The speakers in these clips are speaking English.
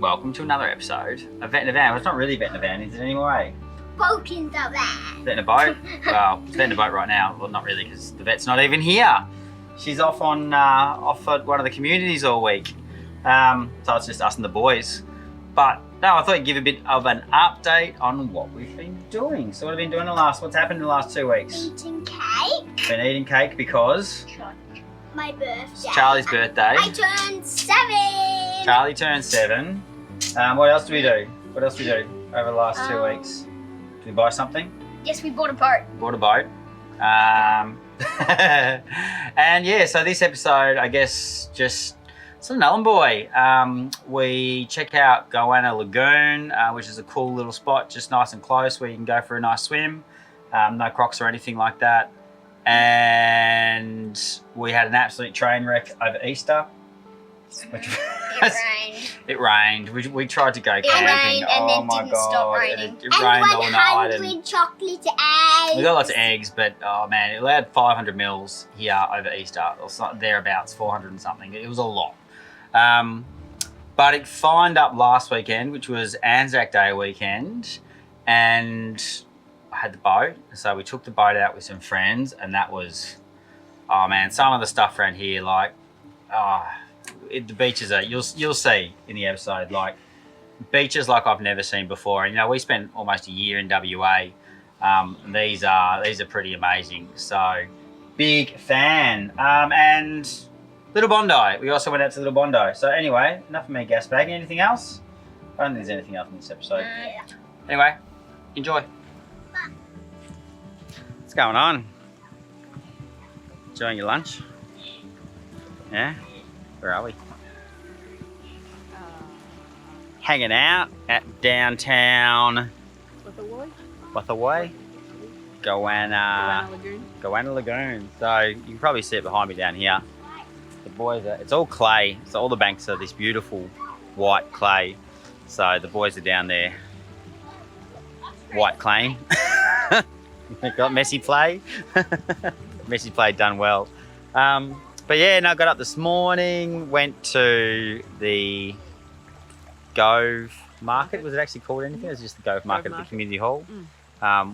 Welcome to another episode of Vet in a Van. Well, it's not really Vet in a Van, is it anymore, eh? Boat in the van. Vet in a boat? Well, it's Vet in a boat right now. Well, not really, because the vet's not even here. She's off at one of the communities all week. So it's just us and the boys. But no, I thought I'd give a bit of an update on what we've been doing. So what have we been doing what's happened in the last 2 weeks? Eating cake. Been eating cake because? My birthday. It's Charlie's birthday. I turned 7. Charlie turned 7. What else do we do? What else do we do over the last 2 weeks? Did we buy something? Yes, we bought a boat. Bought a boat. And yeah, so this episode, I guess, just it's a Nhulunbuy. We check out Goanna Lagoon, which is a cool little spot, just nice and close, where you can go for a nice swim. No crocs or anything like that. And we had an absolute train wreck over Easter. It rained. We tried to go camping. It rained and then didn't stop raining. It rained all night. 100 chocolate eggs. We got lots of eggs, but oh man, it allowed 500 mils here over Easter, or thereabouts, 400 and something. It was a lot. But it fined up last weekend, which was Anzac Day weekend, and I had the boat, so we took the boat out with some friends, and that was, oh man, some of the stuff around here, like, the beaches are, you'll see in the episode, like, beaches like I've never seen before. And, you know, we spent almost a year in WA. These are pretty amazing. So, big fan. And Little Bondi. We also went out to Little Bondi. So, anyway, enough of me gas bagging. Anything else? I don't think there's anything else in this episode. Anyway, enjoy. What's going on? Enjoying your lunch? Yeah? Where are we? Hanging out at downtown Wathaway? Goanna Lagoon. So you can probably see it behind me down here. The boys are, it's all clay. So all the banks are this beautiful white clay. So the boys are down there white claying. They've got messy play. Messy play done well. But yeah, no, I got up this morning, went to the Gove Market. Was it actually called anything? It was just the Gove Market at the community hall.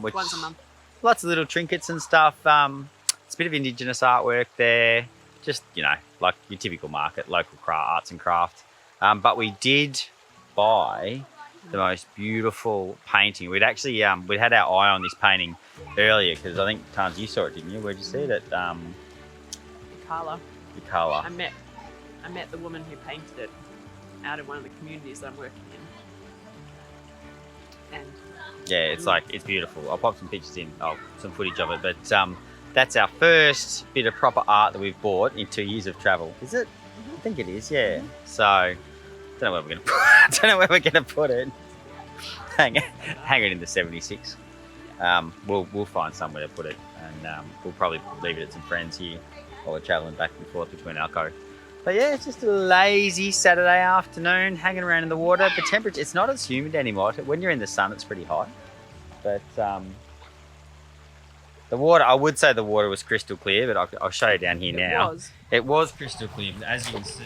Which once a month. Lots of little trinkets and stuff. It's a bit of Indigenous artwork there. Just, you know, like your typical market, local arts and crafts. But we did buy the most beautiful painting. We'd actually, we'd had our eye on this painting earlier, because I think, Tans, you saw it, didn't you? Where'd you see it? At Carla. I met the woman who painted it out in one of the communities that I'm working in. And yeah, it's beautiful. I'll pop some pictures in, some footage of it. But that's our first bit of proper art that we've bought in 2 years of travel. Is it? I think it is. Yeah. So don't know where we're gonna put it. Hang it in the 76. We'll find somewhere to put it, and we'll probably leave it at some friends here while we're travelling back and forth between Alco. But yeah, it's just a lazy Saturday afternoon, hanging around in the water. The temperature, it's not as humid anymore. When you're in the sun, it's pretty hot. But the water, I would say the water was crystal clear, but I'll show you down here now. It was crystal clear, but as you can see,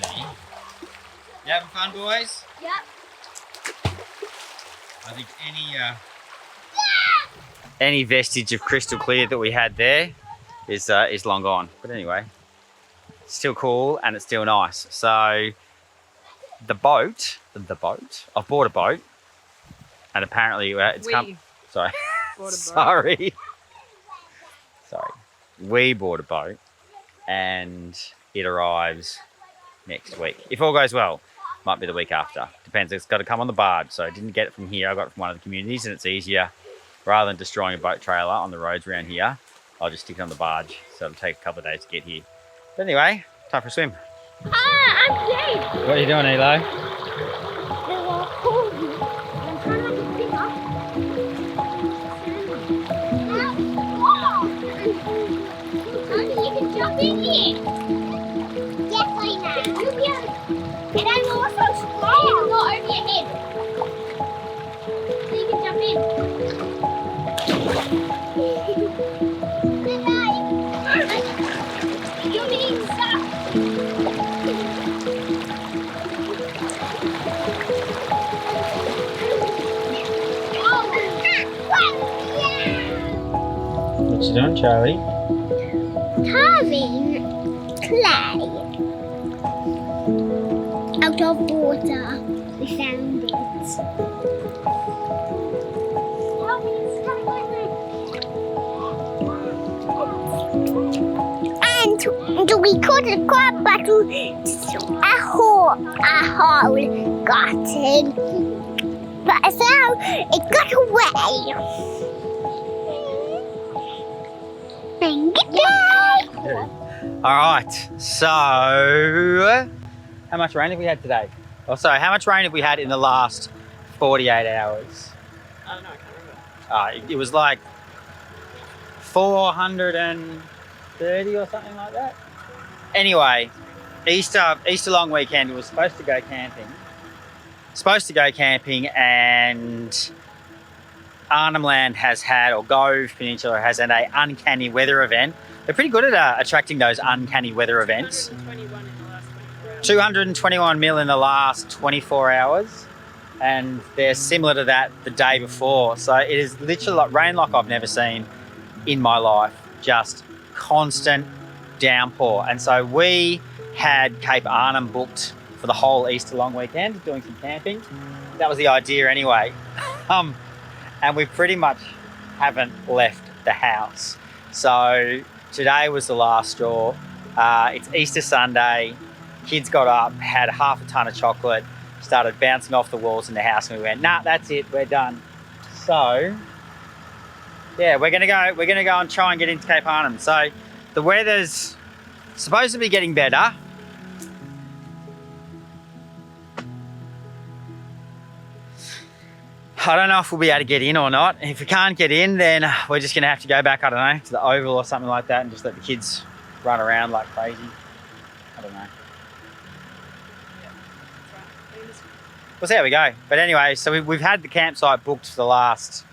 You having fun, boys? Yep. I think any vestige of crystal clear that we had there is long gone. But anyway, it's still cool and it's still nice. So the boat, I've bought a boat, and apparently it's come. Sorry, Bought a boat. sorry. We bought a boat, and it arrives next week. If all goes well, might be the week after. Depends. It's got to come on the barge. So I didn't get it from here. I got it from one of the communities, and it's easier. Rather than destroying a boat trailer on the roads around here, I'll just stick it on the barge. So it'll take a couple of days to get here. But anyway, time for a swim. I'm dead. What are you doing, Elo? I'm trying to pick up. You can jump in here. Yes, I know. You'll be able to. And I'm also strong. Not over your head. So you can jump in. You're being stuck. What you doing, Charlie? Carving clay out of water. We found it. And we cut a crab battle, a hole got in. But now it got away. All right, so how much rain have we had today? Oh, sorry, how much rain have we had in the last 48 hours? I don't know, I can't remember. It was like 430 or something like that. Anyway, Easter long weekend, we were supposed to go camping, and Arnhem Land has had, or Gove Peninsula has had, an uncanny weather event. They're pretty good at attracting those uncanny weather events. 221 mil in the last 24 hours, and they're similar to that the day before. So it is literally like rain like I've never seen in my life, just constant downpour. And so we had Cape Arnhem booked for the whole Easter long weekend, doing some camping. That was the idea anyway. And we pretty much haven't left the house. So today was the last straw. It's Easter Sunday. Kids got up, had half a ton of chocolate, started bouncing off the walls in the house, and we went, nah, that's it, we're done. So yeah, we're gonna go and try and get into Cape Arnhem. So the weather's supposed to be getting better. I don't know if we'll be able to get in or not. If we can't get in, then we're just going to have to go back, I don't know, to the Oval or something like that, and just let the kids run around like crazy. I don't know. We'll see how we go. But anyway, so we've had the campsite booked for the last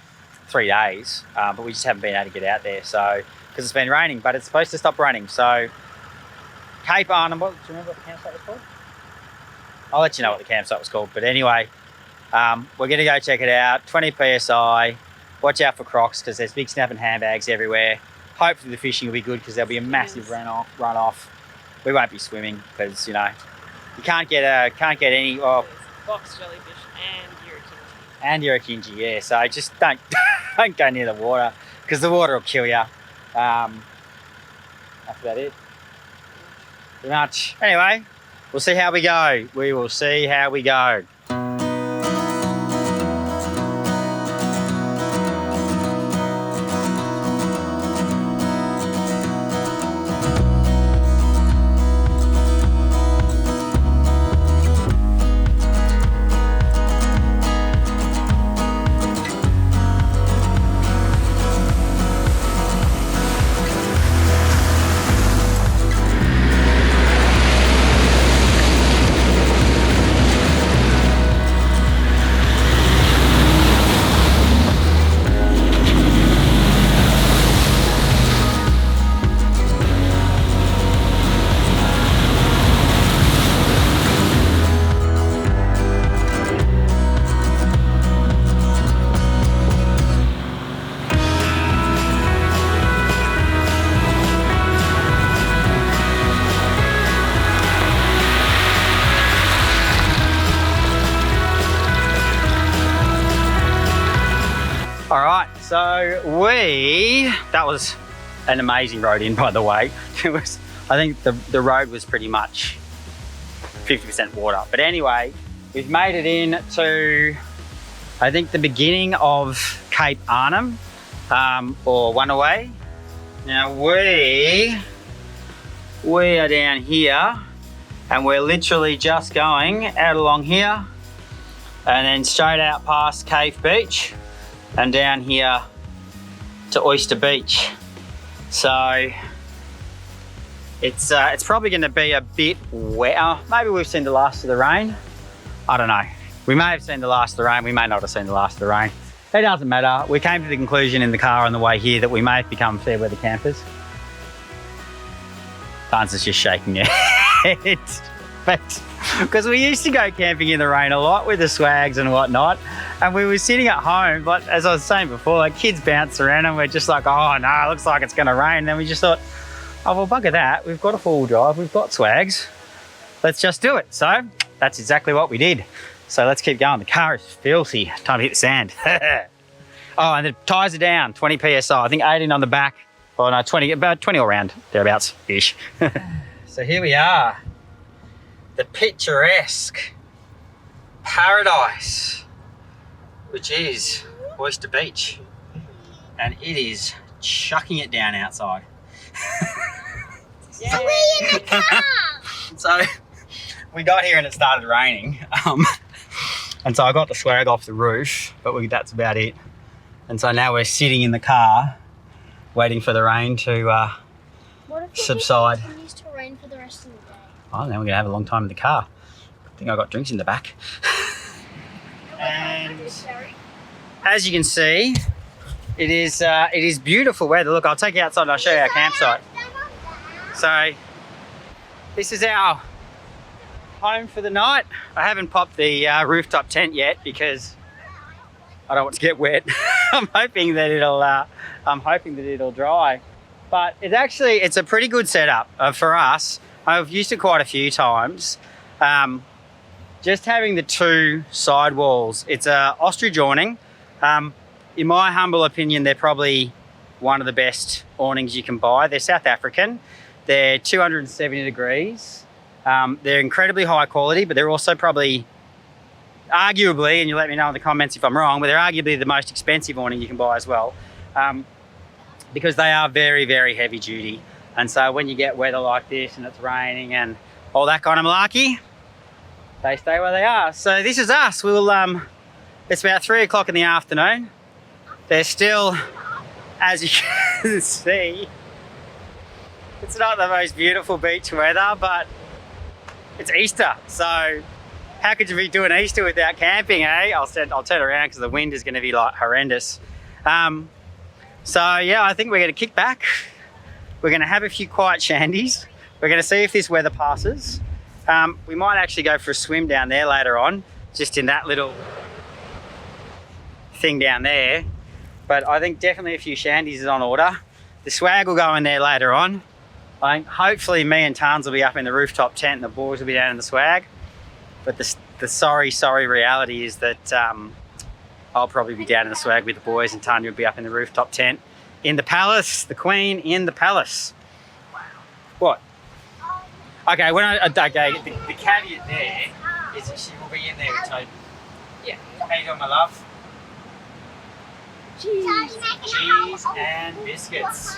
3 days, but we just haven't been able to get out there. So, because it's been raining, but it's supposed to stop raining. So Cape Arnhem, do you remember what the campsite was called? I'll let you know what the campsite was called. But anyway, we're going to go check it out. 20 PSI. Watch out for crocs because there's big snapping handbags everywhere. Hopefully the fishing will be good because there'll be a massive runoff. We won't be swimming because, you know, you can't get any. Oh, box jellyfish and Yurakinji, yeah. So just don't go near the water because the water will kill you. That's about it. Pretty much. Anyway, we'll see how we go. We will see how we go. So that was an amazing road in, by the way. I think the road was pretty much 50% water. But anyway, we've made it in to, I think, the beginning of Cape Arnhem, or Nhulunbuy. Now we are down here, and we're literally just going out along here and then straight out past Cave Beach and down here to Oyster Beach. So it's probably going to be a bit wetter. Maybe we've seen the last of the rain. I don't know. We may have seen the last of the rain. We may not have seen the last of the rain. It doesn't matter. We came to the conclusion in the car on the way here that we may have become fair weather campers. Barnes is just shaking her head. But because we used to go camping in the rain a lot with the swags and whatnot, and we were sitting at home, but as I was saying before, like, kids bounce around and we're just like, oh no, it looks like it's going to rain. And then we just thought, oh well, bugger that. We've got a four-wheel drive, we've got swags. Let's just do it. So that's exactly what we did. So let's keep going. The car is filthy. Time to hit the sand. Oh, and the tyres are down, 20 PSI. I think 18 on the back. Oh no, 20, about 20 all round, thereabouts-ish. So here we are. The picturesque paradise, which is Oyster Beach. And it is chucking it down outside. So we're in the car. So we got here and it started raining. And so I got the swag off the roof, but that's about it. And so now we're sitting in the car waiting for the rain to subside. It continues to rain for the rest of the day. Oh, now we're going to have a long time in the car. I think I got drinks in the back. And as you can see, it is beautiful weather. Look, I'll take you outside and I'll show you our campsite. So this is our home for the night. I haven't popped the rooftop tent yet because I don't want to get wet. I'm hoping that it'll dry. But it's a pretty good setup for us. I've used it quite a few times. Just having the two side walls. It's a ostrich awning. In my humble opinion, they're probably one of the best awnings you can buy. They're South African. They're 270 degrees. They're incredibly high quality, but they're also probably, arguably, and you let me know in the comments if I'm wrong, but they're arguably the most expensive awning you can buy as well, because they are very, very heavy duty. And so when you get weather like this and it's raining and all that kind of malarkey, they stay where they are. So this is us. It's about 3 o'clock in the afternoon. There's still, as you can see, it's not the most beautiful beach weather, but it's Easter. So how could you be doing Easter without camping, eh? I'll turn around because the wind is going to be like horrendous. So yeah, I think we're going to kick back. We're going to have a few quiet shandies. We're going to see if this weather passes. We might actually go for a swim down there later on, just in that little thing down there. But I think definitely a few shandies is on order. The swag will go in there later on. I think hopefully me and Tans will be up in the rooftop tent and the boys will be down in the swag. But the sorry reality is that I'll probably be down in the swag with the boys and Tanya will be up in the rooftop tent in the palace, the Queen in the palace. What? Okay, the caveat there is that she will be in there with Toby. Yeah. How you doing, my love? Cheese and biscuits.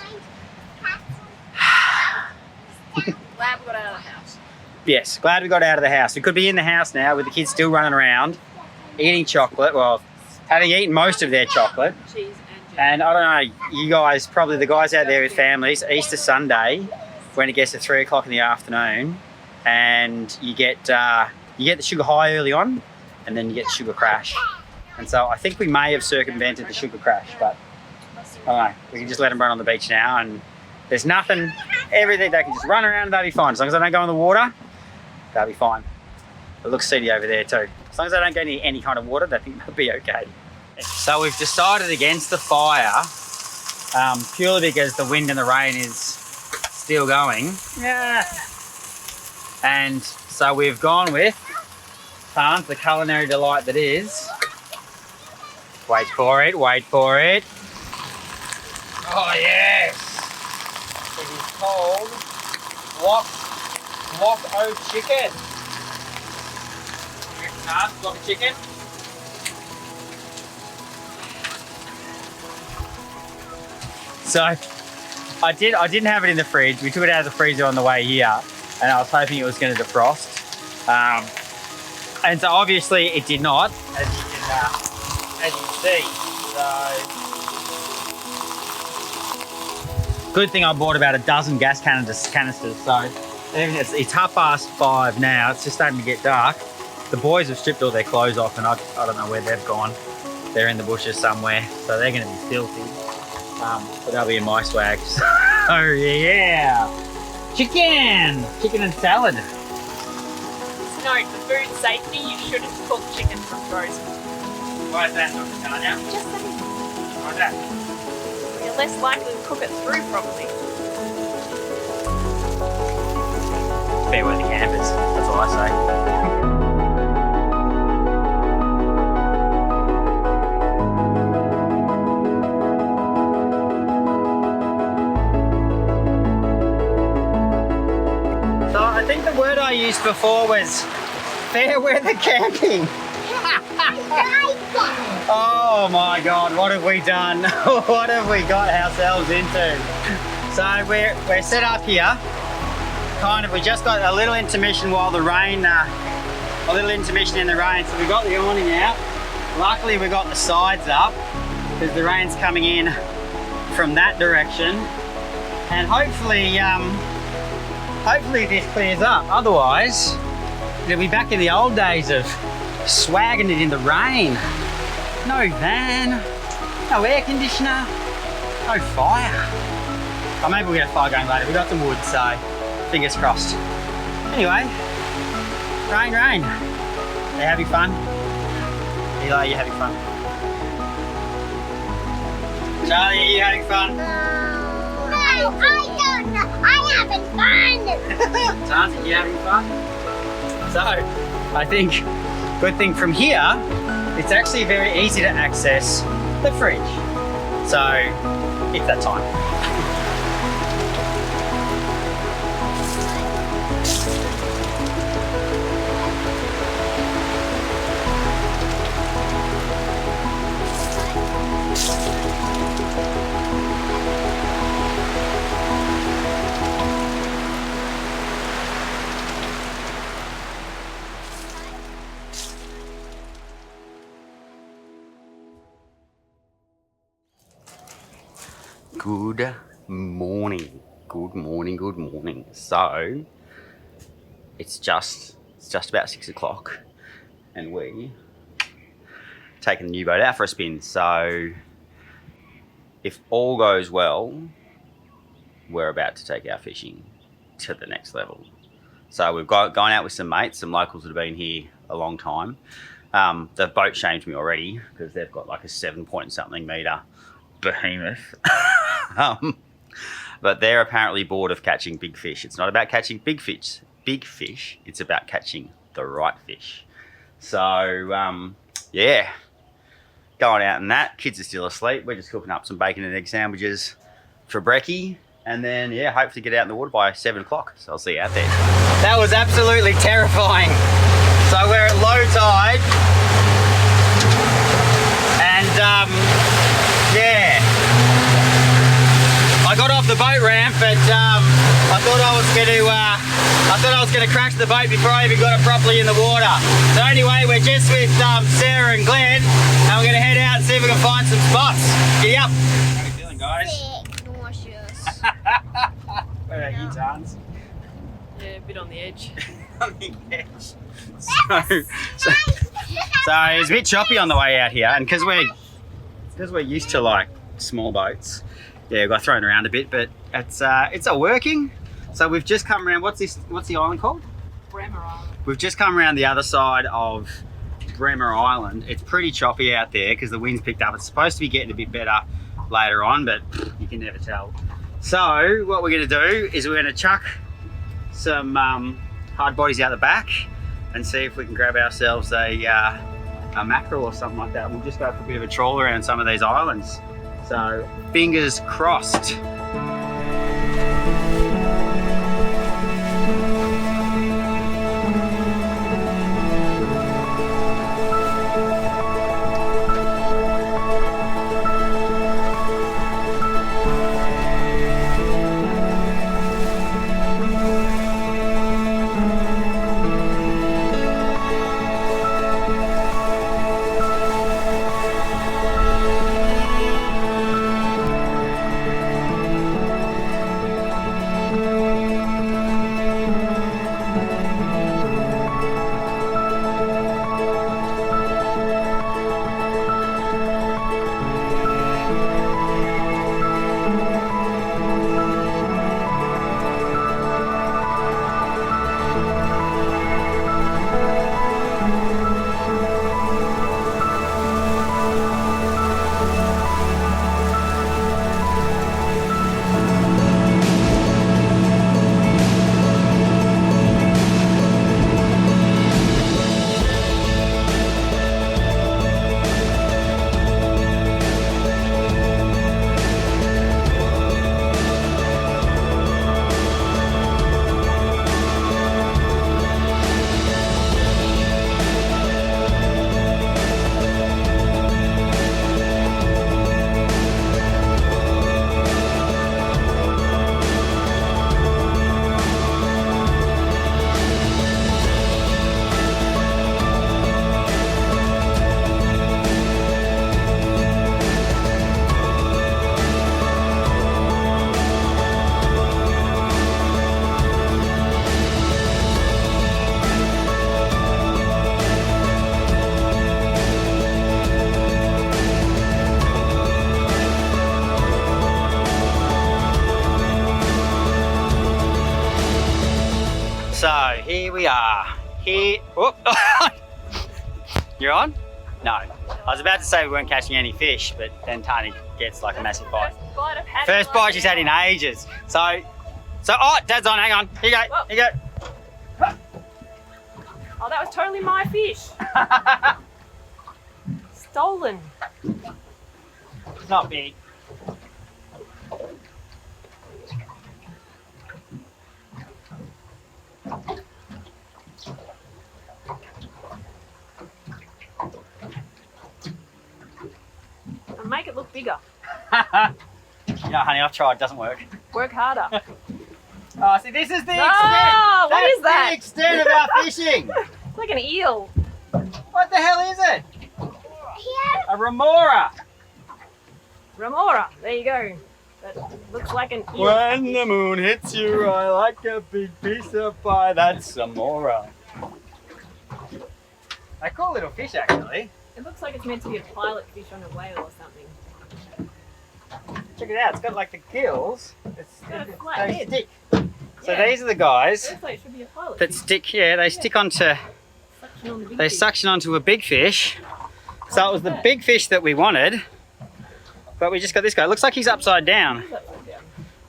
Glad we got out of the house. Yes, glad we got out of the house. We could be in the house now with the kids still running around, eating chocolate, well, having eaten most of their chocolate. Cheese and jam. And I don't know, you guys, probably the guys out there with families, Easter Sunday, when it gets to 3 o'clock in the afternoon, and you get the sugar high early on, and then you get the sugar crash. And so I think we may have circumvented the sugar crash, but I don't know. We can just let them run on the beach now, and there's nothing, everything, they can just run around and they'll be fine. As long as they don't go in the water, they'll be fine. It looks seedy over there too. As long as they don't get any kind of water, they think they'll be okay. So we've decided against the fire, purely because the wind and the rain is still going. Yeah. And so we've gone with Tans, the culinary delight that is. Wait for it, wait for it. Oh yes! It is called Block O Chicken. Block of chicken. So I didn't have it in the fridge. We took it out of the freezer on the way here, and I was hoping it was going to defrost. And so obviously it did not, as you can see. So good thing I bought about a dozen gas canisters. So even it's 5:30 now. It's just starting to get dark. The boys have stripped all their clothes off, and I don't know where they've gone. They're in the bushes somewhere, so they're going to be filthy. But they'll be in my swag. Oh yeah, chicken and salad. Just note, for food safety, you shouldn't cook chicken from frozen. Why is that, Dr. Tanya? Just saying. Why is that? You're less likely to cook it through properly. Fair weather campers, that's all I say. I think the word I used before was fair weather camping. Oh my God, what have we done? What have we got ourselves into? So we're set up here. We just got a little intermission while the rain, a little intermission in the rain. So we got the awning out. Luckily we got the sides up because the rain's coming in from that direction. And hopefully this clears up. Otherwise, it'll be back in the old days of swagging it in the rain. No van, no air conditioner, no fire. Oh, maybe we'll get a fire going later. We got some wood, so fingers crossed. Anyway, rain. Are you having fun? Eli, are you having fun? Charlie, are you having fun? No, I don't know. I'm having fun. Tansy, you having fun? So, I think good thing from here, it's actually very easy to access the fridge. So, it's that time. Good morning. So it's just about 6 o'clock, and we taking the new boat out for a spin. So if all goes well, we're about to take our fishing to the next level. So we've gone out with some mates, some locals that have been here a long time. The boat shamed me already because they've got like a 7-point-something metre behemoth. But they're apparently bored of catching big fish. It's not about catching big fish, it's about catching the right fish. So yeah, going out and that. Kids are still asleep. We're just cooking up some bacon and egg sandwiches for brekkie, and then yeah, hopefully get out in the water by 7 o'clock. So I'll see you out there. That was absolutely terrifying. So we're at low tide, and yeah, I got off the boat ramp, but I thought I was going to crash the boat before I even got it properly in the water. So anyway, we're just with Sarah and Glenn, and we're going to head out and see if we can find some spots. Giddy up. How are you feeling, guys? Sick, nauseous. What about you, Tans? Yeah, a bit on the edge. On the edge. So it's a bit choppy on the way out here, and because we're used to like small boats, yeah, we got thrown around a bit, but it's all working. So we've just come around. What's the island called? Bremer Island. We've just come around the other side of Bremer Island. It's pretty choppy out there because the wind's picked up. It's supposed to be getting a bit better later on, but you can never tell. So what we're going to do is we're going to chuck some hard bodies out the back and see if we can grab ourselves a mackerel or something like that. We'll just go for a bit of a trawl around some of these islands. So fingers crossed. So here we are. Whoop. You're on? No. I was about to say we weren't catching any fish, but then Tani gets like a massive bite. First bite she's had in ages. So, oh, Dad's on, hang on. Here you go, Whoa. here you go. Oh, that was totally my fish. Stolen. It's not big. And make it look bigger. You know, honey, I've tried, it doesn't work. Work harder. Oh, see, this is the extent. Oh, what That's is that? the extent of our fishing. It's like an eel. What the hell is it? Here. A remora. Remora. There you go. That looks like an eel. When the moon hits you, I like a big piece of pie. That's a remora. They're cool little fish, actually. It looks like it's meant to be a pilot fish on a whale or something. Check it out. It's got like the gills. got a flat They head. stick. So Yeah. these are the guys It looks like it should be a pilot that fish. stick. Yeah, they stick onto. Suction on the big They fish. suction onto a big fish. So it was the big fish that we wanted, but we just got this guy. It looks like he's upside down. He's upside down.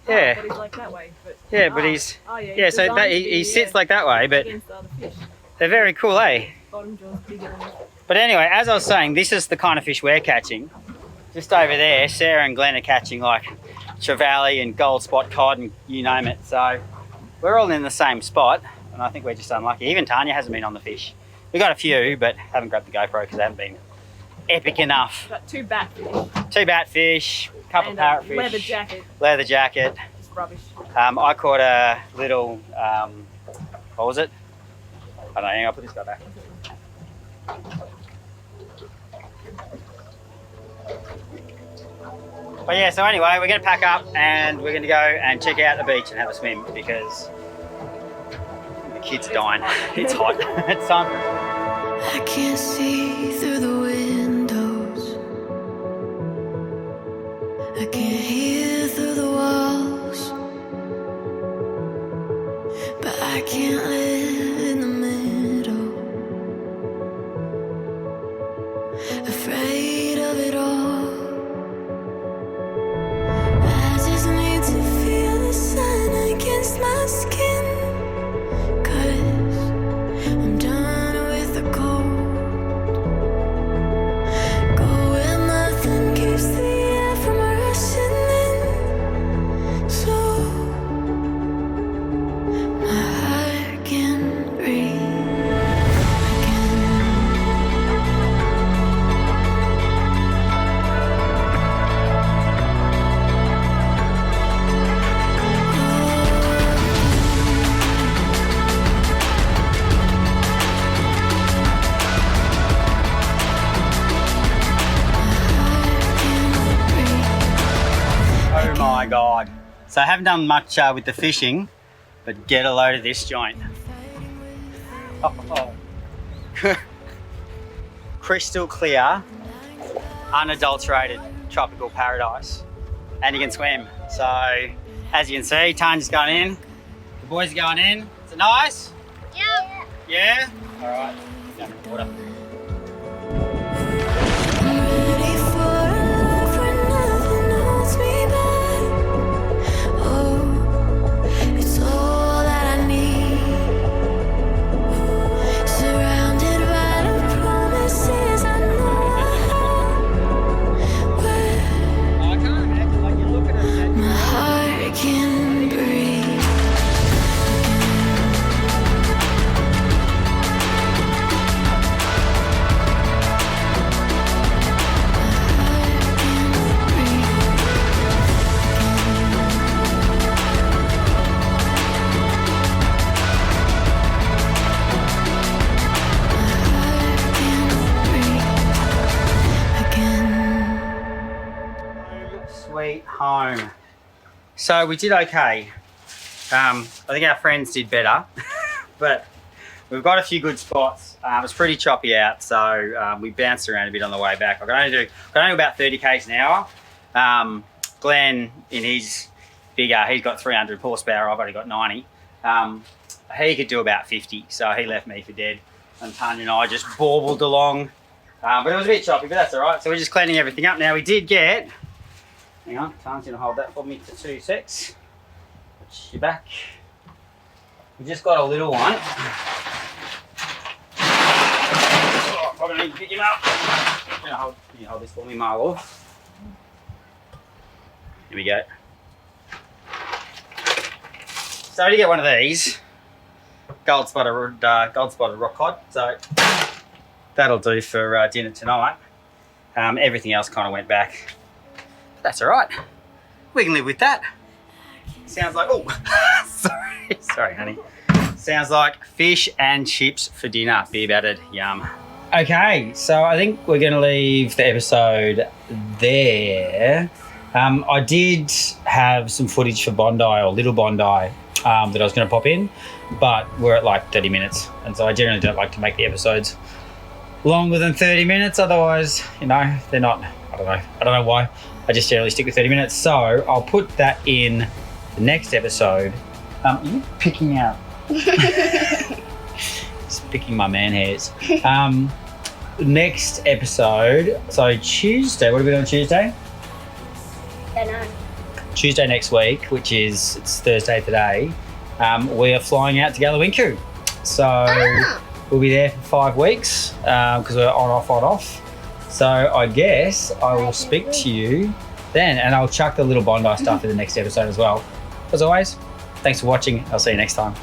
Yeah. Oh, but he's like that way. But, Yeah, but he's Oh, yeah. yeah. he's So designed that to he be, sits like that way, but against the other fish. they're very cool, eh? Bottom jaw's bigger than it. But anyway, as I was saying, this is the kind of fish we're catching. Just over there, Sarah and Glenn are catching like trevally and gold spot cod and you name it. So we're all in the same spot, and I think we're just unlucky. Even Tanya hasn't been on the fish. We got a few, but haven't grabbed the GoPro because they haven't been epic enough. Got 2 batfish. 2 batfish, a couple And parrotfish, a leather jacket. leather jacket. Just rubbish. I caught a little, what was it? I don't know, hang on, I'll put this guy back. But yeah, so anyway, we're going to pack up and we're going to go and check out the beach and have a swim because the kids are dying. It's hot. It's time for I can't see through the windows. I can't hear through the walls. But I can't live in the middle. Afraid of it all. I just need to feel the sun against my skin. 'Cause I'm done with the cold. Go where nothing keeps the air from around. So I haven't done much with the fishing, but get a load of this joint. Oh. Crystal clear, unadulterated tropical paradise. And you can swim. So as you can see, Tanya's going in, the boys are going in. Is it nice? Yeah. Yeah? All right. Go in the water. Ready for a life where nothing holds me back. Oh, it's all that I need. Surrounded by the promises I know I have. Where I can't imagine, like, you're looking at it. my heart can breathe. Sweet home. So we did okay. I think our friends did better, but we've got a few good spots. It was pretty choppy out, so we bounced around a bit on the way back. I could only do about 30 k's an hour. Glenn, in his bigger, he's got 300 horsepower. I've only got 90. He could do about 50, so he left me for dead. And Tanya and I just baubled along, but it was a bit choppy, but that's all right. So we're just cleaning everything up now. We did get. Hang on, Tanya's going to hold that for me for 2 secs. Put you back. We just got a little one. Oh, probably need to pick him up. Can you hold this for me, Marlo? Here we go. So I did get one of these. Gold spotted rock cod. So that'll do for dinner tonight. Everything else kind of went back. That's all right. We can live with that. Sounds like, oh, sorry, honey. Sounds like fish and chips for dinner. Beer battered, yum. Okay, so I think we're going to leave the episode there. I did have some footage for Bondi, or Little Bondi, that I was going to pop in, but we're at like 30 minutes. And so I generally don't like to make the episodes longer than 30 minutes. Otherwise, you know, they're not, I don't know why. I just generally stick with 30 minutes. So I'll put that in the next episode. You're picking out. Just picking my man hairs. Next episode, so Tuesday, what are we doing Tuesday? Don't know. Tuesday next week, which is, it's Thursday today, we are flying out to Galawinku. So we'll be there for 5 weeks because we're on, off. So I guess I will speak to you then, and I'll chuck the Little Bondi stuff in the next episode as well. As always, thanks for watching. I'll see you next time.